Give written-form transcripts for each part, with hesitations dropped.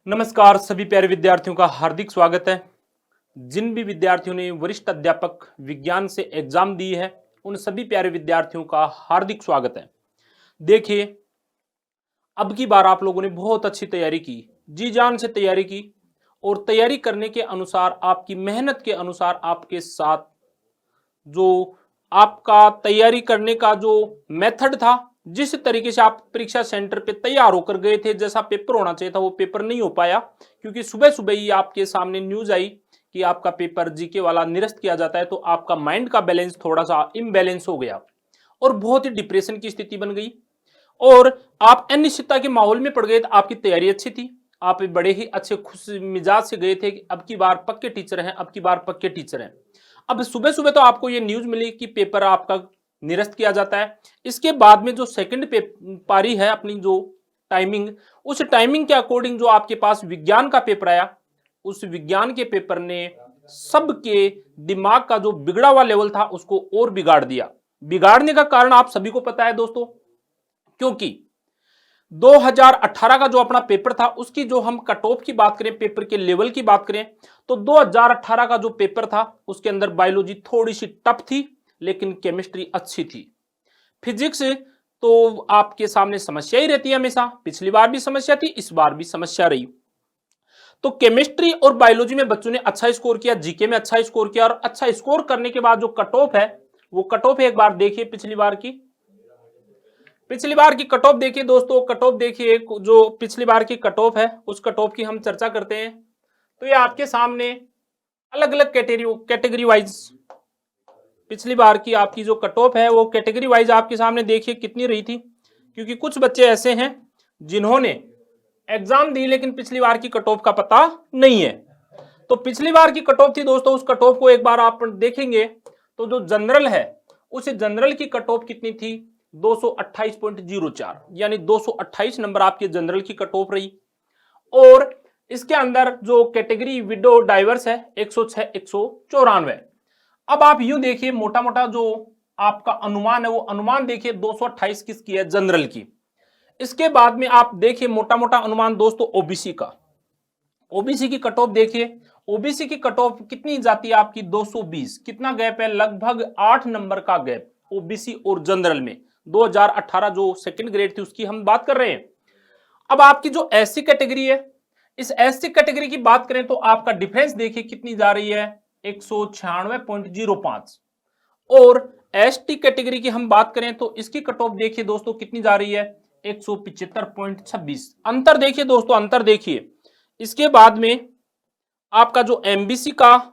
नमस्कार सभी प्यारे विद्यार्थियों का हार्दिक स्वागत है। जिन भी विद्यार्थियों ने वरिष्ठ अध्यापक विज्ञान से एग्जाम दी है उन सभी प्यारे विद्यार्थियों का हार्दिक स्वागत है। देखिए, अब की बार आप लोगों ने बहुत अच्छी तैयारी की, जी जान से तैयारी की और तैयारी करने के अनुसार आपकी मेहनत के अनुसार आपके साथ जो आपका तैयारी करने का जो मेथड था, जिस तरीके से आप परीक्षा सेंटर पे तैयार होकर गए थे, जैसा पेपर होना चाहिए था वो पेपर नहीं हो पाया, क्योंकि सुबह सुबह ही आपके सामने न्यूज आई कि आपका पेपर जीके वाला निरस्त किया जाता है, तो आपका माइंड का बैलेंस थोड़ा सा इम्बैलेंस हो गया और बहुत ही डिप्रेशन की स्थिति बन गई और आप अनिश्चितता के माहौल में पड़ गए। तो आपकी तैयारी अच्छी थी, आप बड़े ही अच्छे खुश मिजाज से गए थे कि अब की बार पक्के टीचर हैं, अब की बार पक्के टीचर हैं। अब सुबह सुबह तो आपको ये न्यूज मिली कि पेपर आपका निरस्त किया जाता है। इसके बाद में जो सेकंड पारी है अपनी जो टाइमिंग, उस टाइमिंग के अकॉर्डिंग जो आपके पास विज्ञान का पेपर आया, उस विज्ञान के पेपर ने सबके दिमाग का जो बिगड़ा हुआ लेवल था उसको और बिगाड़ दिया। बिगाड़ने का कारण आप सभी को पता है दोस्तों, क्योंकि 2018 का जो अपना पेपर था उसकी जो हम कट ऑफ की बात करें, पेपर के लेवल की बात करें, तो 2018 का जो पेपर था उसके अंदर बायोलॉजी थोड़ी सी टफ थी लेकिन केमिस्ट्री अच्छी थी। फिजिक्स तो आपके सामने समस्या ही रहती है हमेशा, पिछली बार भी समस्या थी, इस बार भी समस्या रही। तो केमिस्ट्री और बायोलॉजी में बच्चों ने अच्छा स्कोर किया, जीके में अच्छा स्कोर किया और अच्छा स्कोर करने के बाद जो कट ऑफ है वो कट ऑफ एक बार देखिए, पिछली बार की कट ऑफ देखिए दोस्तों, कट ऑफ देखिए, जो पिछली बार की कट ऑफ है उस कट ऑफ की हम चर्चा करते हैं। तो ये आपके सामने अलग अलग कैटेगरी वाइज पिछली बार की आपकी जो कट ऑफ है वो कैटेगरी वाइज आपके सामने देखिए कितनी रही थी, क्योंकि कुछ बच्चे ऐसे हैं जिन्होंने एग्जाम दी लेकिन पिछली बार की कट ऑफ का पता नहीं है। तो पिछली बार की कट ऑफ थी दोस्तों, उस कट ऑफ को एक बार आप देखेंगे तो जो जनरल है उस जनरल की कट ऑफ कितनी थी, 228.04, यानी 228 नंबर आपके जनरल की कट ऑफ रही। और इसके अंदर जो कैटेगरी विडो डाइवर्स है 106 194। अब आप यूं देखिए, मोटा मोटा जो आपका अनुमान है वो अनुमान देखिए 228 किसकी है, जनरल की। इसके बाद में आप देखिए मोटा मोटा अनुमान दोस्तों ओबीसी का, ओबीसी की कट ऑफ देखिए, ओबीसी की कट ऑफ कितनी जाती है आपकी 220। कितना गैप है, लगभग 8 नंबर का गैप ओबीसी और जनरल में। 2018 जो सेकंड ग्रेड थी उसकी हम बात कर रहे हैं। अब आपकी जो एससी कैटेगरी है, इस एससी कैटेगरी की बात करें तो आपका डिफरेंस देखिए कितनी जा रही है, 196.05। और एसटी कैटेगरी की हम बात करें तो इसकी कट ऑफ देखिए दोस्तों कितनी जा रही है, 175.26। अंतर देखिए दोस्तों, अंतर देखिए। इसके बाद में आपका जो एमबीसी का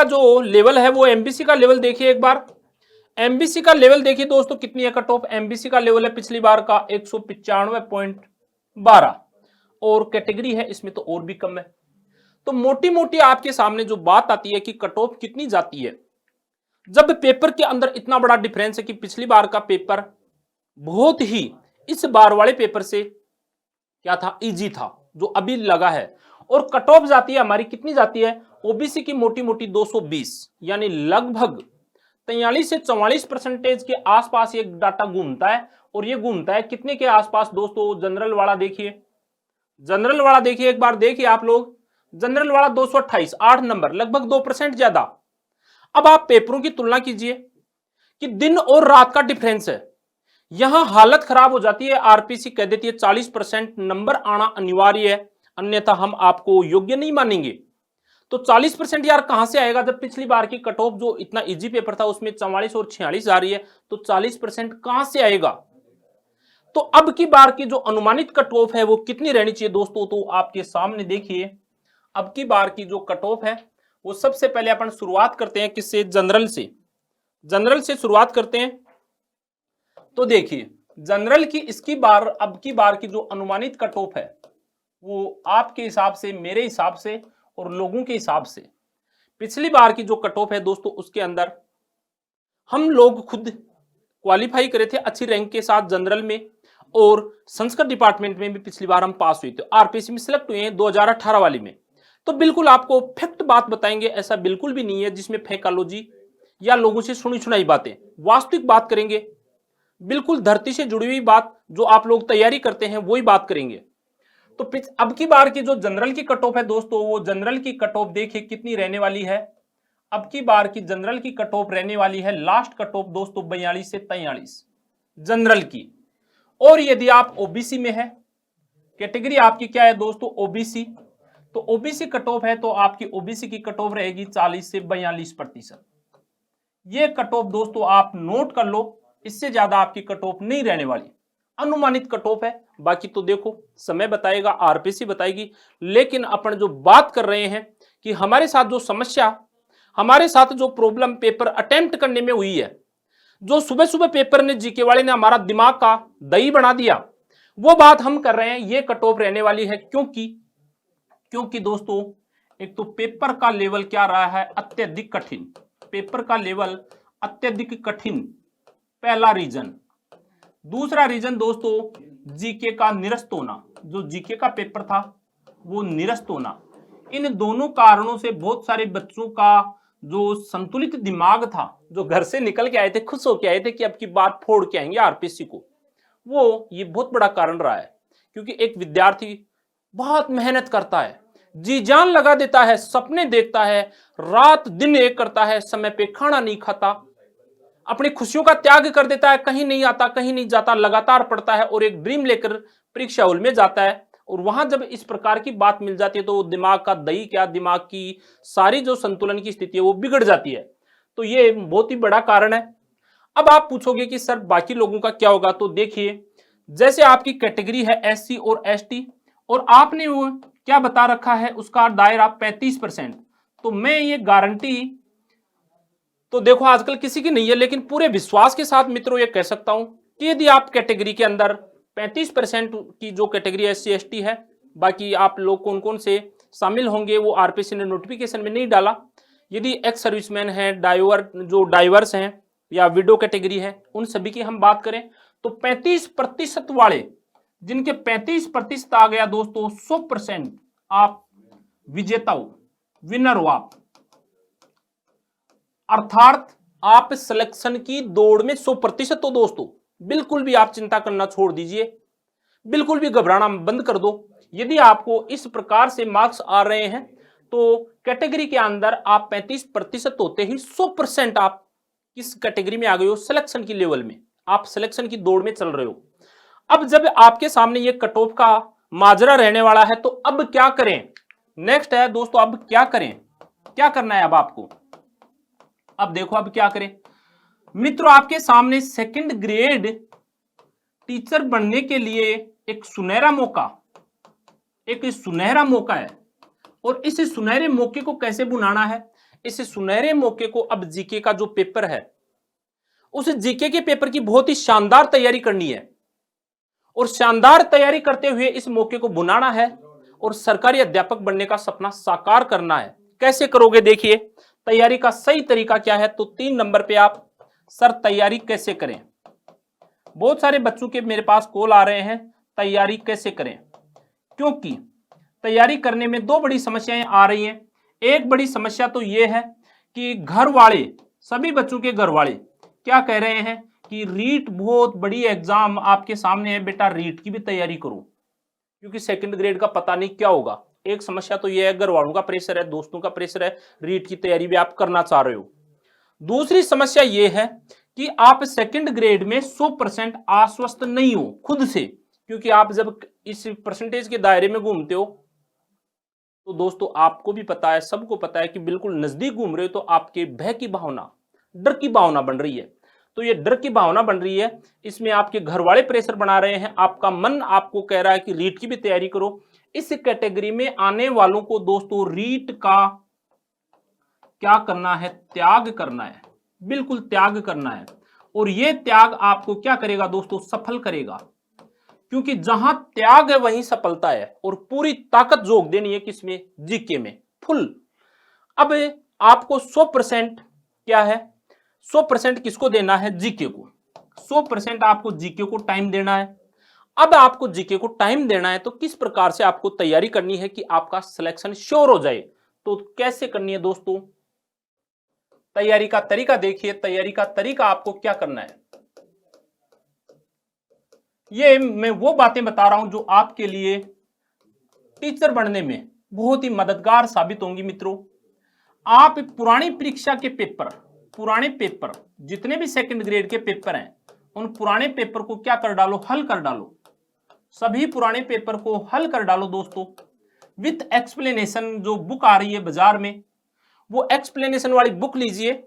जो लेवल है वो एमबीसी का लेवल देखिए एक बार। एमबीसी का लेवल देखिए दोस्तों कितनी है कट ऑफ, एमबीसी का लेवल है पिछली बार का 195.12 और कैटेगरी है इसमें तो और भी कम है। तो मोटी मोटी आपके सामने जो बात आती है कि कट ऑफ कितनी जाती है, जब पेपर के अंदर इतना बड़ा डिफरेंस है कि पिछली बार का पेपर बहुत ही इस बार वाले पेपर से क्या था, इजी था जो अभी लगा है। और कट ऑफ जाती है हमारी कितनी जाती है, ओबीसी की मोटी मोटी 220, यानी लगभग 43 से 44% के आसपास ये डाटा घूमता है। और ये घूमता है कितने के आसपास दोस्तों, जनरल वाला देखिए, जनरल वाला देखिए एक बार देखिए आप लोग, जनरल वाला 228, 8 नंबर, लगभग 2% ज्यादा। अब आप पेपरों की तुलना कीजिए कि दिन और रात का डिफरेंस है, यहां हालत खराब हो जाती है। आरपीसी कह देती है 40% नंबर आना अनिवार्य है, अन्यथा हम आपको योग्य नहीं मानेंगे। तो 40% यार कहां से आएगा, जब पिछली बार की कट ऑफ जो इतना इजी पेपर था उसमें 44 और 46 आ रही है, तो 40% कहां से आएगा। तो अब की बार की जो अनुमानित कट ऑफ है वो कितनी रहनी चाहिए दोस्तों, तो आपके सामने देखिए अब की बार की जो कट ऑफ है वो सबसे पहले अपन शुरुआत करते हैं किससे, जनरल से। जनरल से शुरुआत करते हैं तो देखिए जनरल की इसकी बार अब की बार की जो अनुमानित कट ऑफ है वो आपके हिसाब से, मेरे हिसाब से और लोगों के हिसाब से, पिछली बार की जो कट ऑफ है दोस्तों उसके अंदर हम लोग खुद क्वालिफाई करे थे अच्छी रैंक के साथ जनरल में, और संस्कृत डिपार्टमेंट में भी पिछली बार हम पास हुए थे, आरपीसी में सिलेक्ट हुए हैं 2018 वाली में। तो बिल्कुल आपको फैक्ट बात बताएंगे, ऐसा बिल्कुल भी नहीं है जिसमें फेकलॉजी या लोगों से सुनी सुनाई बातें, वास्तविक बात करेंगे, बिल्कुल धरती से जुड़ी हुई बात जो आप लोग तैयारी करते हैं वही बात करेंगे। तो अब की बार की जो जनरल की कट ऑफ है दोस्तों, वो जनरल की कट ऑफ देखिए कितनी रहने वाली है। अब की बार की जनरल की कट ऑफ रहने वाली है, लास्ट कट ऑफ दोस्तों 42 से 43 जनरल की। और यदि आप ओबीसी में है, कैटेगरी आपकी क्या है दोस्तों, ओबीसी, तो ओबीसी कट ऑफ है तो आपकी ओबीसी की कट ऑफ रहेगी 40 से 42%। ये कट ऑफ दोस्तों आप नोट कर लो, इससे ज्यादा आपकी कट ऑफ नहीं रहने वाली, अनुमानित कट ऑफ है। बाकी तो देखो समय बताएगा, आरपीसी बताएगी। लेकिन अपन जो बात कर रहे हैं कि हमारे साथ जो समस्या, हमारे साथ जो प्रॉब्लम पेपर अटेम्प्ट करने में हुई है, जो सुबह सुबह पेपर ने जीके वाले ने हमारा दिमाग का दही बना दिया, वो बात हम कर रहे हैं। ये कट ऑफ रहने वाली है क्योंकि दोस्तों एक तो पेपर का लेवल क्या रहा है, अत्यधिक कठिन। पेपर का लेवल अत्यधिक कठिन, पहला रीजन। दूसरा रीजन दोस्तों जीके का निरस्त होना, जो जीके का पेपर था वो निरस्त होना। इन दोनों कारणों से बहुत सारे बच्चों का जो संतुलित दिमाग था, जो घर से निकल के आए थे, खुश होके आए थे कि अब की बात फोड़ के आएंगे आरपीसी को, वो ये बहुत बड़ा कारण रहा है। क्योंकि एक विद्यार्थी बहुत मेहनत करता है, जी जान लगा देता है, सपने देखता है, रात दिन एक करता है, समय पे खाना नहीं खाता, अपनी खुशियों का त्याग कर देता है, कहीं नहीं आता, कहीं नहीं जाता, लगातार पढ़ता है और एक ड्रीम लेकर परीक्षा हॉल में जाता है। और वहां जब इस प्रकार की बात मिल जाती है तो दिमाग का दही क्या, दिमाग की सारी जो संतुलन की स्थिति है वो बिगड़ जाती है। तो ये बहुत ही बड़ा कारण है। अब आप पूछोगे कि सर बाकी लोगों का क्या होगा, तो देखिए जैसे आपकी कैटेगरी है एससी और एसटी, और आपने वो क्या बता रखा है, उसका दायरा 35%, तो मैं ये गारंटी तो देखो आजकल किसी की नहीं है, लेकिन पूरे विश्वास के साथ मित्रों ये कह सकता हूं कि यदि आप कैटेगरी के अंदर 35% की जो कैटेगरी एससी एसटी है, बाकी आप लोग कौन कौन से शामिल होंगे वो आरपीसी ने नोटिफिकेशन में नहीं डाला। यदि एक्स सर्विसमैन है, डाइवर्स हैं या विडो कैटेगरी है, उन सभी की हम बात करें तो 35% वाले, जिनके 35% आ गया दोस्तों, 100% आप विजेता हो, विनर हो आप। अर्थात आप सिलेक्शन की दौड़ में 100% हो दोस्तों। बिल्कुल भी आप चिंता करना छोड़ दीजिए, बिल्कुल भी घबराना बंद कर दो। यदि आपको इस प्रकार से मार्क्स आ रहे हैं तो कैटेगरी के अंदर आप 35% होते ही 100% आप किस कैटेगरी में आ गए हो, सिलेक्शन की लेवल में, आप सिलेक्शन की दौड़ में चल रहे हो। अब जब आपके सामने ये कट ऑफ का माजरा रहने वाला है तो अब क्या करें, नेक्स्ट है दोस्तों, अब क्या करें, क्या करना है अब आपको। अब देखो अब क्या करें मित्रों, आपके सामने सेकंड ग्रेड टीचर बनने के लिए एक सुनहरा मौका है। और इस सुनहरे मौके को कैसे बुनाना है, इस सुनहरे मौके को अब जीके का जो पेपर है, उस जीके के पेपर की बहुत ही शानदार तैयारी करनी है। और शानदार तैयारी करते हुए इस मौके को बुनाना है और सरकारी अध्यापक बनने का सपना साकार करना है। कैसे करोगे, देखिए तैयारी का सही तरीका क्या है। तो 3 नंबर पे आप सर तैयारी कैसे करें, बहुत सारे बच्चों के मेरे पास कॉल आ रहे हैं, तैयारी कैसे करें, क्योंकि तैयारी करने में 2 बड़ी समस्याएं आ रही हैं। एक बड़ी समस्या तो यह है कि घर वाले, सभी बच्चों के घर वाले क्या कह रहे हैं कि रीट बहुत बड़ी एग्जाम आपके सामने है बेटा, रीट की भी तैयारी करो, क्योंकि सेकंड ग्रेड का पता नहीं क्या होगा। एक समस्या तो यह है, घर वालों का प्रेशर है, दोस्तों का प्रेशर है, रीट की तैयारी भी आप करना चाह रहे हो। दूसरी समस्या यह है कि आप सेकंड ग्रेड में 100% आश्वस्त नहीं हो खुद से, क्योंकि आप जब इस परसेंटेज के दायरे में घूमते हो तो दोस्तों आपको भी पता है, सबको पता है कि बिल्कुल नजदीक घूम रहे हो तो आपके भय की भावना, डर की भावना बन रही है। तो ये डर की भावना बन रही है, इसमें आपके घर वाले प्रेशर बना रहे हैं, आपका मन आपको कह रहा है कि रीट की भी तैयारी करो। इस कैटेगरी में आने वालों को दोस्तों रीट का क्या करना है, त्याग करना है, बिल्कुल त्याग करना है। और यह त्याग आपको क्या करेगा दोस्तों, सफल करेगा, क्योंकि जहां त्याग है वहीं सफलता है। और पूरी ताकत जोक देनी है किसमें, जीके में, फुल। अब आपको 100% क्या है, 100% किसको देना है, जीके को। 100% आपको जीके को टाइम देना है। अब आपको जीके को टाइम देना है तो किस प्रकार से आपको तैयारी करनी है कि आपका सिलेक्शन श्योर हो जाए। तो कैसे करनी है दोस्तों, तैयारी का तरीका देखिए। तैयारी का तरीका आपको क्या करना है, ये मैं वो बातें बता रहा हूं जो आपके लिए टीचर बनने में बहुत ही मददगार साबित होंगी मित्रों। आप पुरानी परीक्षा के पेपर, पुराने पेपर जितने भी सेकंड ग्रेड के पेपर हैं, उन पुराने पेपर को क्या कर डालो, हल कर डालो। सभी पुराने पेपर को हल कर डालो दोस्तों, विथ एक्सप्लेनेशन। जो बुक आ रही है बाजार में, वो एक्सप्लेनेशन वाली बुक लीजिए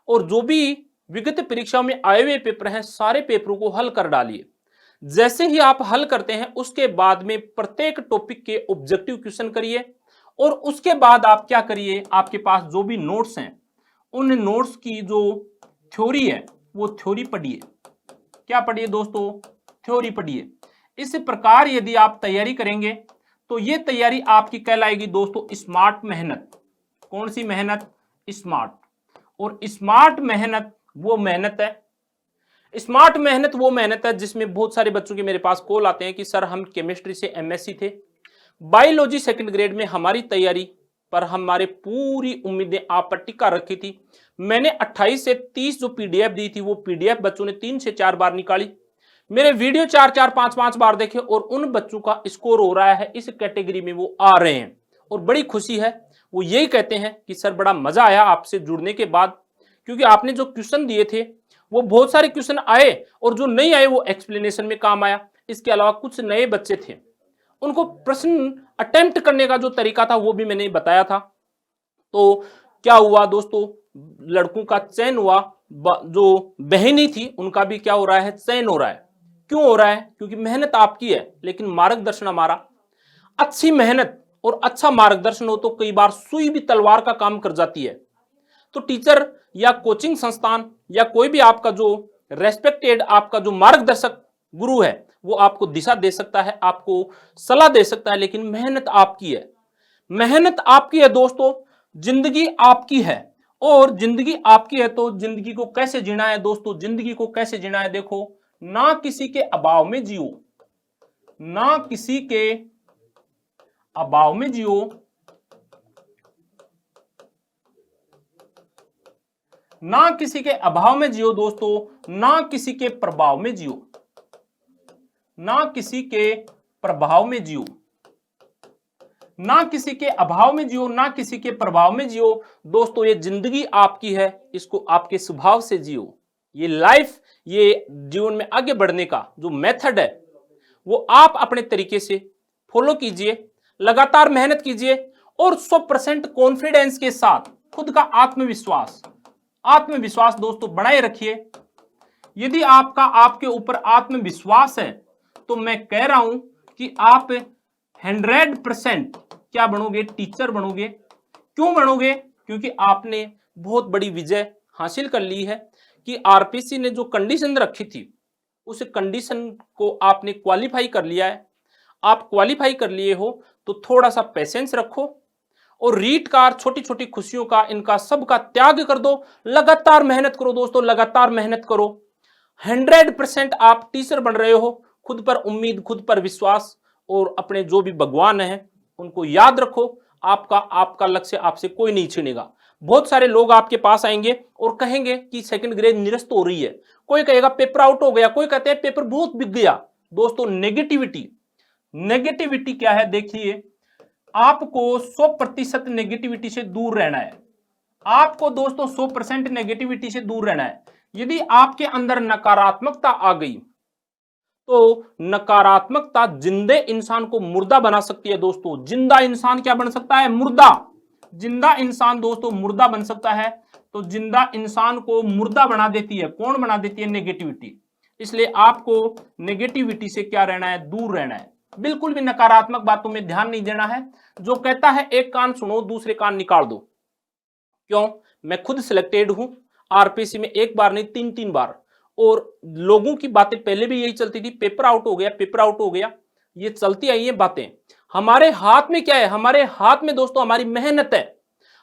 और जो भी विगत परीक्षाओं में आए हुए पेपर हैं, सारे पेपरों को हल कर डालिए। जैसे ही आप हल करते हैं, उसके बाद में प्रत्येक टॉपिक के ऑब्जेक्टिव क्वेश्चन करिए और उसके बाद आप क्या करिए, आपके पास जो भी नोट्स हैं, उन नोट्स की जो थ्योरी है वो थ्योरी पढ़िए। क्या पढ़िए दोस्तों, थ्योरी पढ़िए। इस प्रकार यदि आप तैयारी करेंगे तो ये तैयारी आपकी कहलाएगी दोस्तों स्मार्ट मेहनत। कौन सी मेहनत, स्मार्ट। और स्मार्ट मेहनत वो मेहनत है, स्मार्ट मेहनत वो मेहनत है जिसमें बहुत सारे बच्चों के मेरे पास कॉल आते हैं कि सर हम केमिस्ट्री से एमएससी थे, बायोलॉजी सेकंड ग्रेड में हमारी तैयारी पर हमारे पूरी उम्मीदें आप पर टिका रखी थी। मैंने 28 से 30 जो पीडीएफ दी थी, वो पीडीएफ बच्चों ने 3 से 4 बार निकाली, मेरे वीडियो 4-4, 5-5 बार देखे और उन बच्चों का स्कोर हो रहा है, इस कैटेगरी में वो आ रहे हैं और बड़ी खुशी है। वो यही कहते हैं कि सर बड़ा मजा आया आपसे जुड़ने के बाद, क्योंकि आपने जो क्वेश्चन दिए थे वो बहुत सारे क्वेश्चन आए और जो नहीं आए वो एक्सप्लेनेशन में काम आया। इसके अलावा कुछ नए बच्चे थे, उनको प्रश्न अटेम्प्ट करने का जो तरीका था वो भी मैंने बताया था। तो क्या हुआ दोस्तों, लड़कों का चयन हुआ, जो बहनी थी उनका भी क्या हो रहा है, चयन हो रहा है। क्यों हो रहा है, क्योंकि मेहनत आपकी है लेकिन मार्गदर्शन हमारा। अच्छी मेहनत और अच्छा मार्गदर्शन हो तो कई बार सुई भी तलवार का काम कर जाती है। तो टीचर या कोचिंग संस्थान या कोई भी आपका जो रेस्पेक्टेड आपका जो मार्गदर्शक गुरु है वो आपको दिशा दे सकता है, आपको सलाह दे सकता है, लेकिन मेहनत आपकी है। मेहनत आपकी है दोस्तों, जिंदगी आपकी है और जिंदगी आपकी है तो जिंदगी को कैसे जीना है दोस्तों, जिंदगी को कैसे जीना है देखो, ना किसी के अभाव में जियो, ना किसी के अभाव में जियो, ना किसी के अभाव में जियो दोस्तों, ना किसी के प्रभाव में जियो, ना किसी के प्रभाव में जियो, ना किसी के अभाव में जियो, ना किसी के प्रभाव में जियो। दोस्तों ये जिंदगी आपकी है, इसको आपके स्वभाव से जियो। ये लाइफ, ये जीवन में आगे बढ़ने का जो मेथड है वो आप अपने तरीके से फॉलो कीजिए, लगातार मेहनत कीजिए और 100% कॉन्फिडेंस के साथ खुद का आत्मविश्वास दोस्तों बनाए रखिए। यदि आपका आपके ऊपर आत्मविश्वास है तो मैं कह रहा हूं कि आप 100% क्या बनोगे, टीचर बनोगे। क्यों बनोगे, क्योंकि आपने बहुत बड़ी विजय हासिल कर ली है कि आरपीसी ने जो कंडीशन रखी थी उस कंडीशन को आपने क्वालिफाई कर लिया है। आप क्वालिफाई कर लिए हो तो थोड़ा सा पेशेंस रखो और रीट कार, छोटी छोटी खुशियों का, इनका सब का त्याग कर दो, लगातार मेहनत करो दोस्तों, लगातार मेहनत करो। 100% आप टीचर बन रहे हो। खुद पर उम्मीद, खुद पर विश्वास और अपने जो भी भगवान हैं उनको याद रखो। आपका लक्ष्य आपसे कोई नहीं छीनेगा। बहुत सारे लोग आपके पास आएंगे और कहेंगे कि सेकंड ग्रेड निरस्त हो रही है, कोई कहेगा पेपर आउट हो गया, कोई कहते हैं पेपर बहुत बिक गया। दोस्तों नेगेटिविटी क्या है, देखिए आपको 100% नेगेटिविटी से दूर रहना है। आपको दोस्तों 100% नेगेटिविटी से दूर रहना है। यदि आपके अंदर नकारात्मकता आ गई तो नकारात्मकता जिंदे इंसान को मुर्दा बना सकती है दोस्तों। जिंदा इंसान क्या बन सकता है, मुर्दा। जिंदा इंसान दोस्तों मुर्दा बन सकता है। तो जिंदा इंसान को मुर्दा बना देती है, कौन बना देती है, नेगेटिविटी। इसलिए आपको नेगेटिविटी से क्या रहना है, दूर रहना है। बिल्कुल भी नकारात्मक बातों में ध्यान नहीं देना है। जो कहता है एक कान सुनो दूसरे कान निकाल दो। क्यों, मैं खुद सिलेक्टेड हूं आरपीसी में, एक बार नहीं 3-3 बार, और लोगों की बातें पहले भी यही चलती थी, पेपर आउट हो गया, पेपर आउट हो गया, ये चलती आई है बातें। हमारे हाथ में क्या है, हमारे हाथ में दोस्तों हमारी मेहनत है,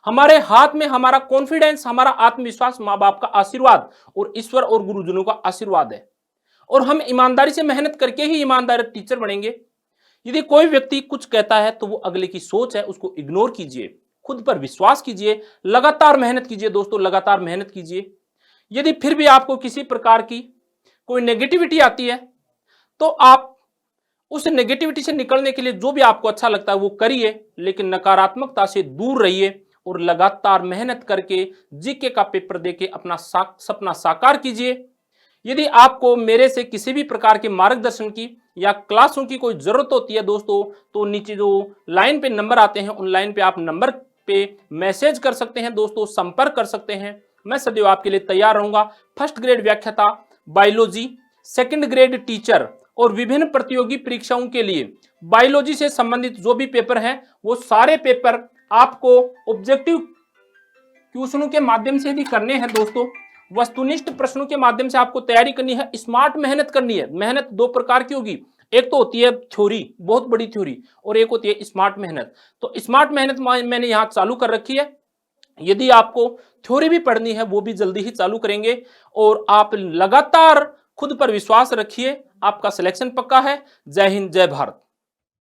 हमारे हाथ में हमारा कॉन्फिडेंस, हमारा आत्मविश्वास, माँ बाप का आशीर्वाद और ईश्वर और गुरुजनों का आशीर्वाद है। और हम ईमानदारी से मेहनत करके ही ईमानदार टीचर बनेंगे। यदि कोई व्यक्ति कुछ कहता है तो वो अगले की सोच है, उसको इग्नोर कीजिए, खुद पर विश्वास कीजिए, लगातार मेहनत कीजिए दोस्तों, लगातार मेहनत कीजिए। यदि फिर भी आपको किसी प्रकार की कोई नेगेटिविटी आती है तो आप उस नेगेटिविटी से निकलने के लिए जो भी आपको अच्छा लगता है वो करिए, लेकिन नकारात्मकता से दूर रहिए और लगातार मेहनत करके जीके का पेपर देके अपना सपना साकार कीजिए। यदि आपको मेरे से किसी भी प्रकार के मार्गदर्शन की या क्लासों की कोई जरूरत होती है दोस्तों, तो नीचे जो लाइन पे नंबर आते हैं उन लाइन पे आप नंबर पे मैसेज कर सकते हैं दोस्तों, संपर्क कर सकते हैं। मैं सदैव आपके लिए तैयार रहूंगा। फर्स्ट ग्रेड व्याख्याता, बायोलॉजी, सेकंड ग्रेड टीचर और विभिन्न प्रतियोगी परीक्षाओं के लिए बायोलॉजी से संबंधित जो भी पेपर हैं वो सारे पेपर आपको ऑब्जेक्टिव क्वेश्चनों के माध्यम से यदि करने हैं दोस्तों, वस्तुनिष्ठ प्रश्नों के माध्यम से आपको तैयारी करनी है, स्मार्ट मेहनत करनी है। मेहनत दो प्रकार की होगी, एक तो होती है थ्योरी, बहुत बड़ी थ्योरी, और एक होती है स्मार्ट मेहनत। तो स्मार्ट मेहनत मैंने यहां चालू कर रखी है। यदि आपको थ्योरी भी पढ़नी है वो भी जल्दी ही चालू करेंगे, और आप लगातार खुद पर विश्वास रखिए, आपका सिलेक्शन पक्का है। जय हिंद, जय भारत।